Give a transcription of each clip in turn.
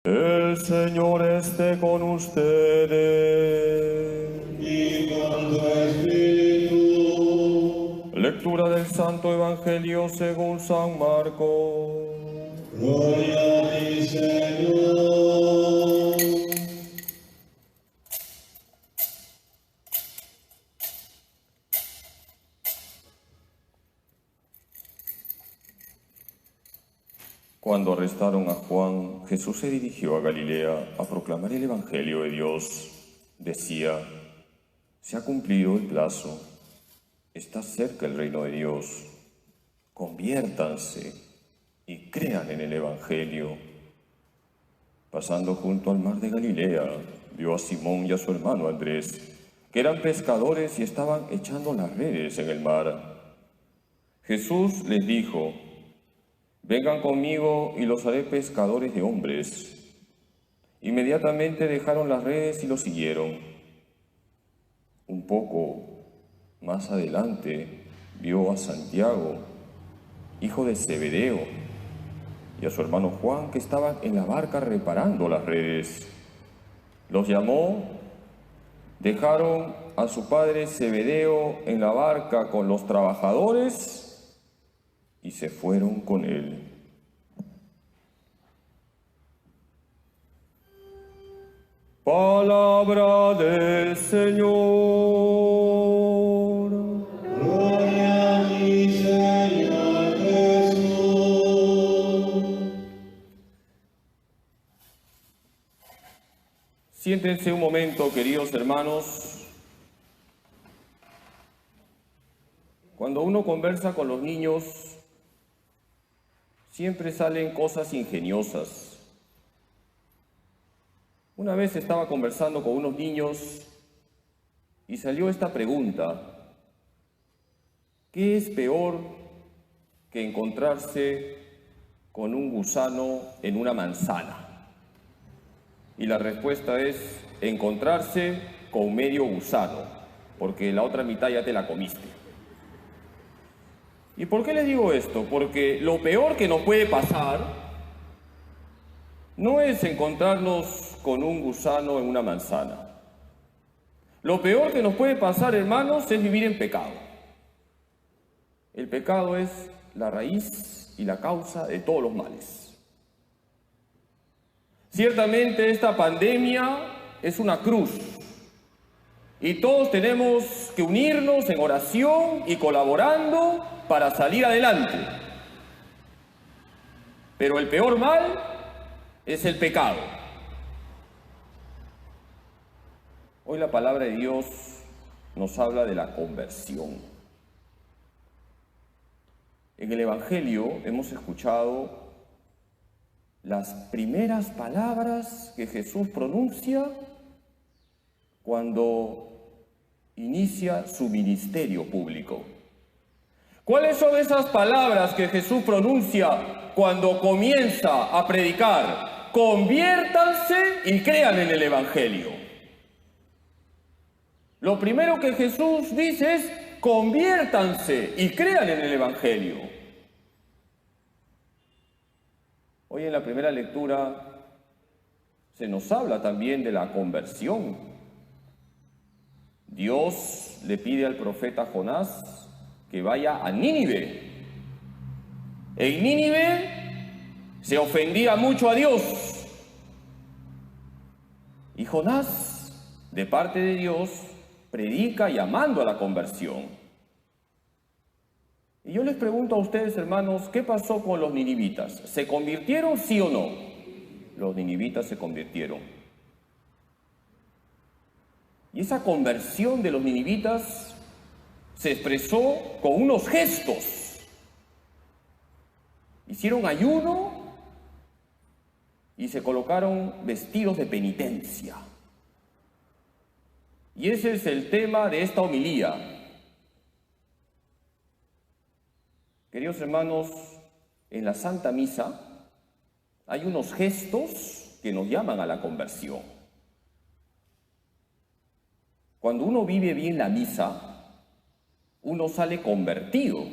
El Señor esté con ustedes. Y con tu espíritu. Lectura del Santo Evangelio según San Marcos. Gloria a ti, Señor. Cuando arrestaron a Juan, Jesús se dirigió a Galilea a proclamar el Evangelio de Dios. Decía: se ha cumplido el plazo, está cerca el reino de Dios. Conviértanse y crean en el Evangelio. Pasando junto al mar de Galilea, vio a Simón y a su hermano Andrés, que eran pescadores y estaban echando las redes en el mar. Jesús les dijo: vengan conmigo y los haré pescadores de hombres. Inmediatamente dejaron las redes y lo siguieron. Un poco más adelante vio a Santiago, hijo de Zebedeo, y a su hermano Juan, que estaban en la barca reparando las redes. Los llamó, dejaron a su padre Zebedeo en la barca con los trabajadores y se fueron con él. Palabra del Señor. Gloria a ti, Señor Jesús. Siéntense un momento, queridos hermanos. Cuando uno conversa con los niños, siempre salen cosas ingeniosas. Una vez estaba conversando con unos niños y salió esta pregunta: ¿qué es peor que encontrarse con un gusano en una manzana? Y la respuesta es encontrarse con medio gusano, porque la otra mitad ya te la comiste. ¿Y por qué les digo esto? Porque lo peor que nos puede pasar no es encontrarnos con un gusano en una manzana. Lo peor que nos puede pasar, hermanos, es vivir en pecado. El pecado es la raíz y la causa de todos los males. Ciertamente esta pandemia es una cruz y todos tenemos que unirnos en oración y colaborando para salir adelante. Pero el peor mal es el pecado. Hoy la palabra de Dios nos habla de la conversión. En el Evangelio hemos escuchado las primeras palabras que Jesús pronuncia cuando inicia su ministerio público. ¿Cuáles son esas palabras que Jesús pronuncia cuando comienza a predicar? Conviértanse y crean en el Evangelio. Lo primero que Jesús dice es: conviértanse y crean en el Evangelio. Hoy en la primera lectura se nos habla también de la conversión. Dios le pide al profeta Jonás que vaya a Nínive. En Nínive se ofendía mucho a Dios. Y Jonás, de parte de Dios, predica llamando a la conversión. Y yo les pregunto a ustedes, hermanos, ¿qué pasó con los ninivitas? ¿Se convirtieron, sí o no? Los ninivitas se convirtieron. Y esa conversión de los ninivitas se expresó con unos gestos. Hicieron ayuno y se colocaron vestidos de penitencia. Y ese es el tema de esta homilía. Queridos hermanos, en la Santa Misa hay unos gestos que nos llaman a la conversión. Cuando uno vive bien la misa, uno sale convertido.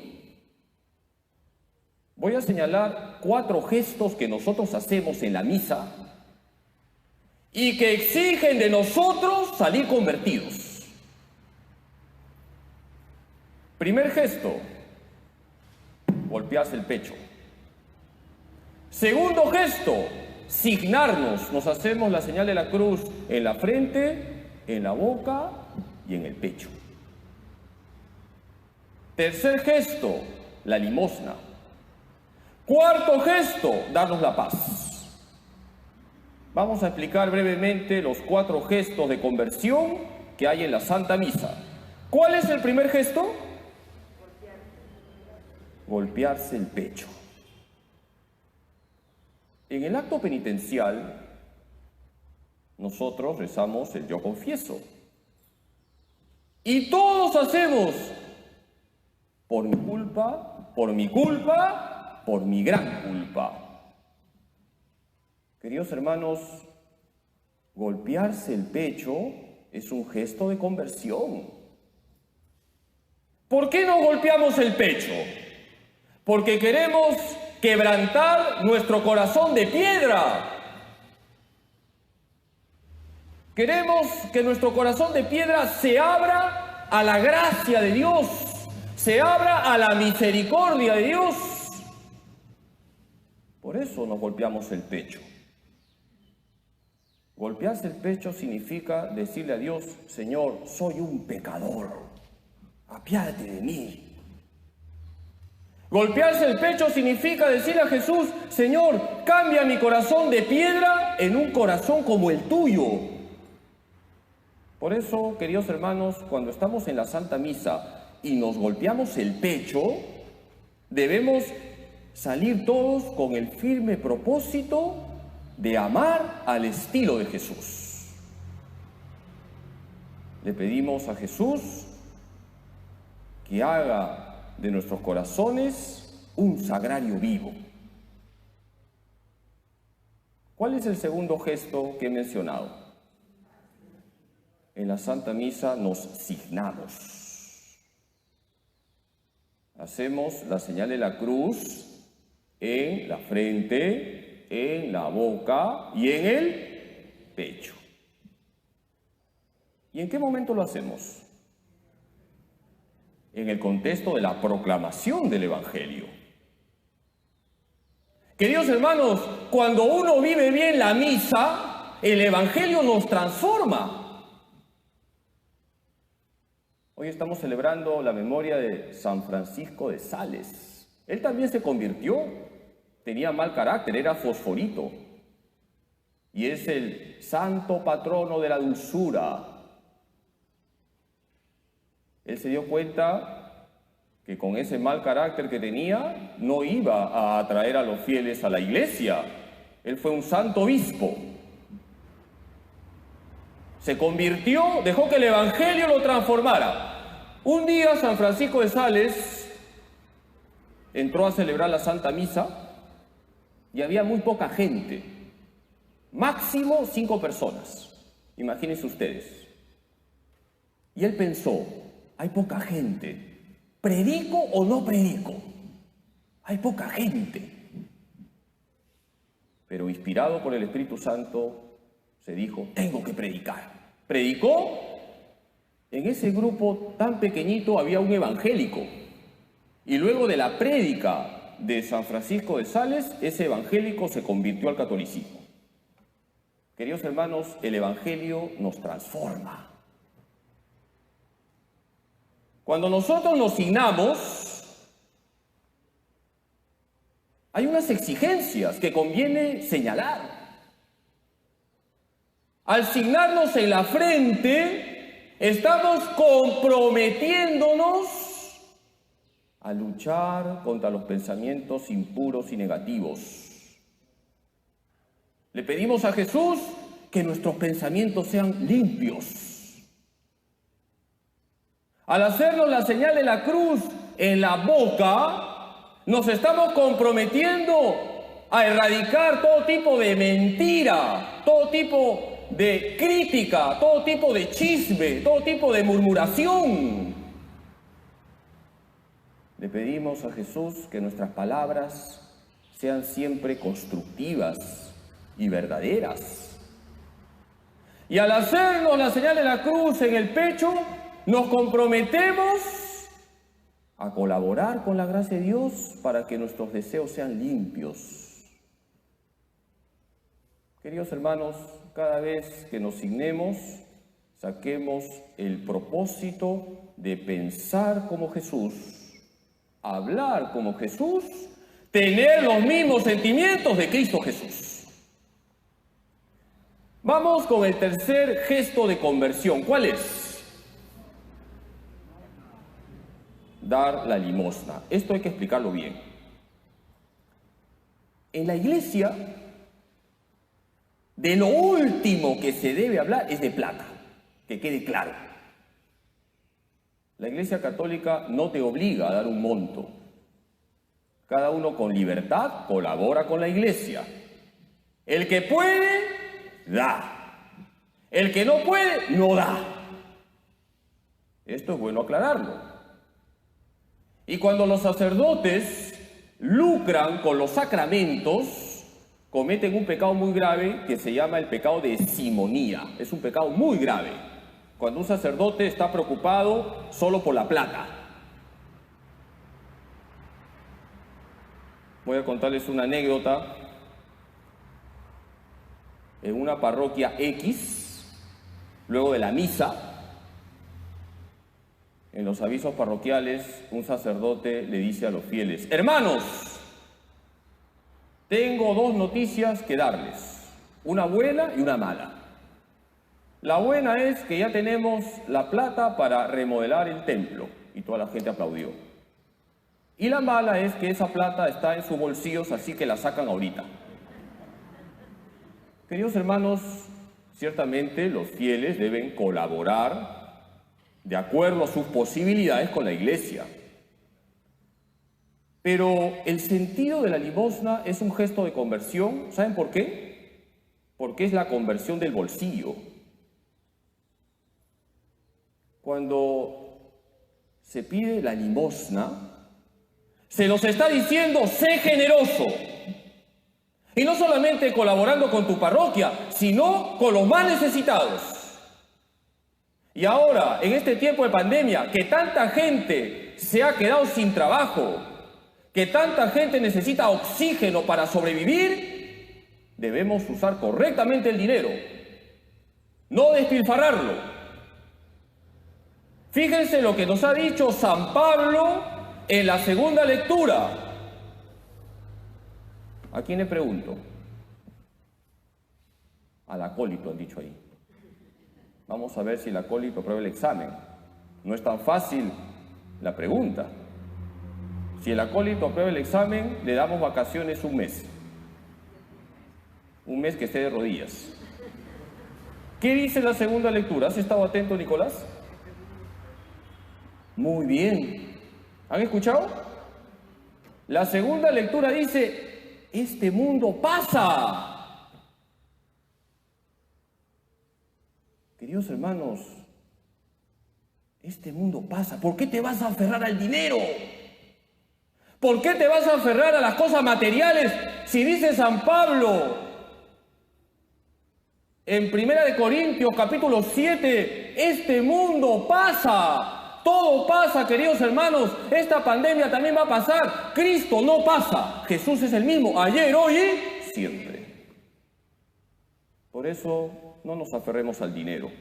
Voy a señalar 4 gestos que nosotros hacemos en la misa y que exigen de nosotros salir convertidos. Primer gesto, golpearse el pecho. Segundo gesto, signarnos. Nos hacemos la señal de la cruz en la frente, en la boca y en el pecho. Tercer gesto, la limosna. Cuarto gesto, darnos la paz. Vamos a explicar brevemente los 4 gestos de conversión que hay en la Santa Misa. ¿Cuál es el primer gesto? Golpearse el pecho. En el acto penitencial, nosotros rezamos el yo confieso. Y todos hacemos por mi culpa, por mi culpa, por mi gran culpa. Queridos hermanos, golpearse el pecho es un gesto de conversión. ¿Por qué nos golpeamos el pecho? Porque queremos quebrantar nuestro corazón de piedra. Queremos que nuestro corazón de piedra se abra a la gracia de Dios, se abra a la misericordia de Dios. Por eso nos golpeamos el pecho. Golpearse el pecho significa decirle a Dios: Señor, soy un pecador, apiádate de mí. Golpearse el pecho significa decirle a Jesús: Señor, cambia mi corazón de piedra en un corazón como el tuyo. Por eso, queridos hermanos, cuando estamos en la Santa Misa y nos golpeamos el pecho, debemos salir todos con el firme propósito de amar al estilo de Jesús. Le pedimos a Jesús que haga de nuestros corazones un sagrario vivo. ¿Cuál es el segundo gesto que he mencionado? En la Santa Misa nos signamos. Hacemos la señal de la cruz en la frente, en la boca y en el pecho. ¿Y en qué momento lo hacemos? En el contexto de la proclamación del Evangelio. Queridos hermanos, cuando uno vive bien la misa, el Evangelio nos transforma. Hoy estamos celebrando la memoria de San Francisco de Sales. Él también se convirtió. Tenía mal carácter, era fosforito. Y es el santo patrono de la dulzura. Él se dio cuenta que con ese mal carácter que tenía, no iba a atraer a los fieles a la iglesia. Él fue un santo obispo. Se convirtió, dejó que el Evangelio lo transformara. Un día San Francisco de Sales entró a celebrar la Santa Misa y había muy poca gente, máximo 5 personas, imagínense ustedes. Y él pensó: hay poca gente, ¿predico o no predico? Hay poca gente. Pero inspirado por el Espíritu Santo, se dijo: tengo que predicar. Predicó. En ese grupo tan pequeñito había un evangélico. Y luego de la prédica de San Francisco de Sales, ese evangélico se convirtió al catolicismo. Queridos hermanos, el Evangelio nos transforma. Cuando nosotros nos signamos, hay unas exigencias que conviene señalar. Al signarnos en la frente, estamos comprometiéndonos a luchar contra los pensamientos impuros y negativos. Le pedimos a Jesús que nuestros pensamientos sean limpios. Al hacernos la señal de la cruz en la boca, nos estamos comprometiendo a erradicar todo tipo de mentira, todo tipo de crítica, todo tipo de chisme, todo tipo de murmuración. Le pedimos a Jesús que nuestras palabras sean siempre constructivas y verdaderas. Y al hacernos la señal de la cruz en el pecho, nos comprometemos a colaborar con la gracia de Dios para que nuestros deseos sean limpios. Queridos hermanos, cada vez que nos signemos, saquemos el propósito de pensar como Jesús, hablar como Jesús, tener los mismos sentimientos de Cristo Jesús. Vamos con el tercer gesto de conversión. ¿Cuál es? Dar la limosna. Esto hay que explicarlo bien. En la iglesia, de lo último que se debe hablar es de plata, que quede claro. La Iglesia Católica no te obliga a dar un monto. Cada uno con libertad colabora con la Iglesia. El que puede, da. El que no puede, no da. Esto es bueno aclararlo. Y cuando los sacerdotes lucran con los sacramentos, cometen un pecado muy grave que se llama el pecado de simonía. Es un pecado muy grave. Cuando un sacerdote está preocupado solo por la plata. Voy a contarles una anécdota. En una parroquia X, luego de la misa, en los avisos parroquiales, un sacerdote le dice a los fieles: hermanos, tengo dos noticias que darles, una buena y una mala. La buena es que ya tenemos la plata para remodelar el templo, y toda la gente aplaudió. Y la mala es que esa plata está en sus bolsillos, así que la sacan ahorita. Queridos hermanos, ciertamente los fieles deben colaborar de acuerdo a sus posibilidades con la Iglesia. Pero el sentido de la limosna es un gesto de conversión. ¿Saben por qué? Porque es la conversión del bolsillo. Cuando se pide la limosna, se nos está diciendo: sé generoso. Y no solamente colaborando con tu parroquia, sino con los más necesitados. Y ahora, en este tiempo de pandemia, que tanta gente se ha quedado sin trabajo, que tanta gente necesita oxígeno para sobrevivir, debemos usar correctamente el dinero, no despilfarrarlo. Fíjense lo que nos ha dicho San Pablo en la segunda lectura. ¿A quién le pregunto? Al acólito, han dicho ahí. Vamos a ver si el acólito aprueba el examen. No es tan fácil la pregunta. Si el acólito aprueba el examen, le damos vacaciones un mes. Un mes que esté de rodillas. ¿Qué dice la segunda lectura? ¿Has estado atento, Nicolás? Muy bien. ¿Han escuchado? La segunda lectura dice: este mundo pasa. Queridos hermanos, este mundo pasa. ¿Por qué te vas a aferrar al dinero? ¿Por qué te vas a aferrar a las cosas materiales? Si dice San Pablo en 1 Corintios capítulo 7, este mundo pasa. Todo pasa, queridos hermanos. Esta pandemia también va a pasar. Cristo no pasa. Jesús es el mismo, ayer, hoy y siempre. Por eso no nos aferremos al dinero.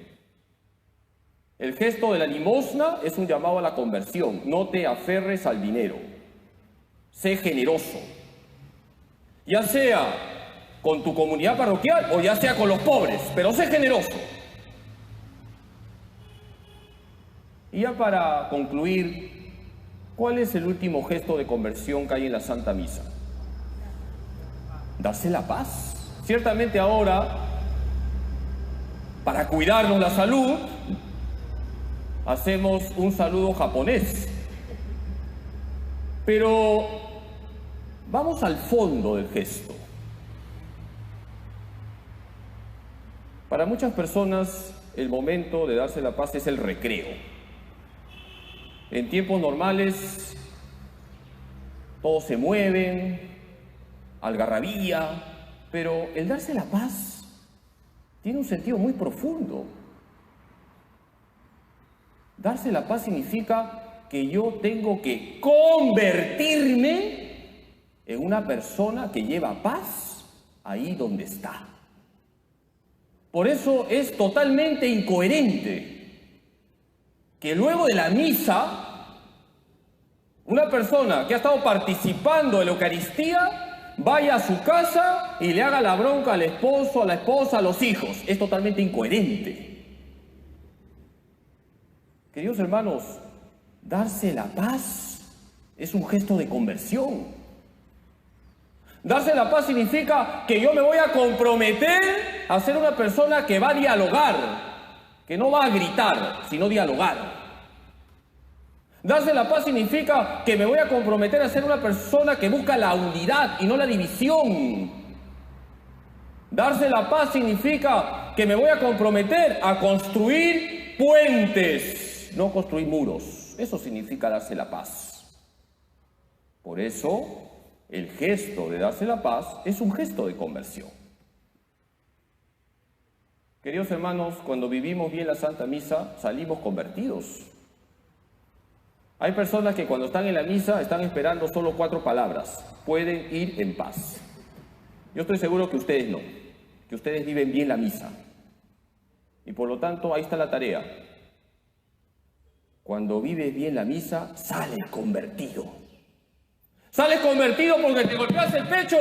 El gesto de la limosna es un llamado a la conversión. No te aferres al dinero. Sé generoso. Ya sea con tu comunidad parroquial o ya sea con los pobres, pero sé generoso. Y ya para concluir, ¿cuál es el último gesto de conversión que hay en la Santa Misa? Darse la paz. Ciertamente ahora, para cuidarnos la salud, hacemos un saludo japonés. Pero vamos al fondo del gesto. Para muchas personas, el momento de darse la paz es el recreo. En tiempos normales, todos se mueven, algarabía, pero el darse la paz tiene un sentido muy profundo. Darse la paz significa que yo tengo que convertirme en una persona que lleva paz ahí donde está. Por eso es totalmente incoherente que luego de la misa, una persona que ha estado participando en la Eucaristía vaya a su casa y le haga la bronca al esposo, a la esposa, a los hijos. Es totalmente incoherente. Queridos hermanos, darse la paz es un gesto de conversión. Darse la paz significa que yo me voy a comprometer a ser una persona que va a dialogar, que no va a gritar, sino dialogar. Darse la paz significa que me voy a comprometer a ser una persona que busca la unidad y no la división. Darse la paz significa que me voy a comprometer a construir puentes, no construir muros. Eso significa darse la paz. Por eso, el gesto de darse la paz es un gesto de conversión. Queridos hermanos, cuando vivimos bien la Santa Misa, salimos convertidos. Hay personas que cuando están en la misa están esperando solo 4 palabras. Pueden ir en paz. Yo estoy seguro que ustedes no, que ustedes viven bien la misa. Y por lo tanto, ahí está la tarea. Cuando vives bien la misa, sales convertido. Sales convertido porque te golpeas el pecho.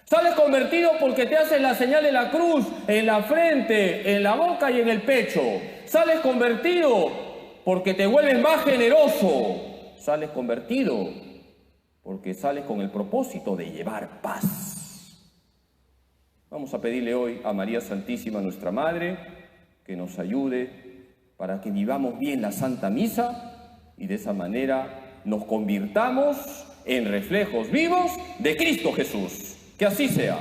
Sales convertido porque te haces la señal de la cruz en la frente, en la boca y en el pecho. Sales convertido porque te vuelves más generoso. Sales convertido porque sales con el propósito de llevar paz. Vamos a pedirle hoy a María Santísima, nuestra Madre, que nos ayude para que vivamos bien la Santa Misa y de esa manera nos convirtamos en reflejos vivos de Cristo Jesús. Que así sea.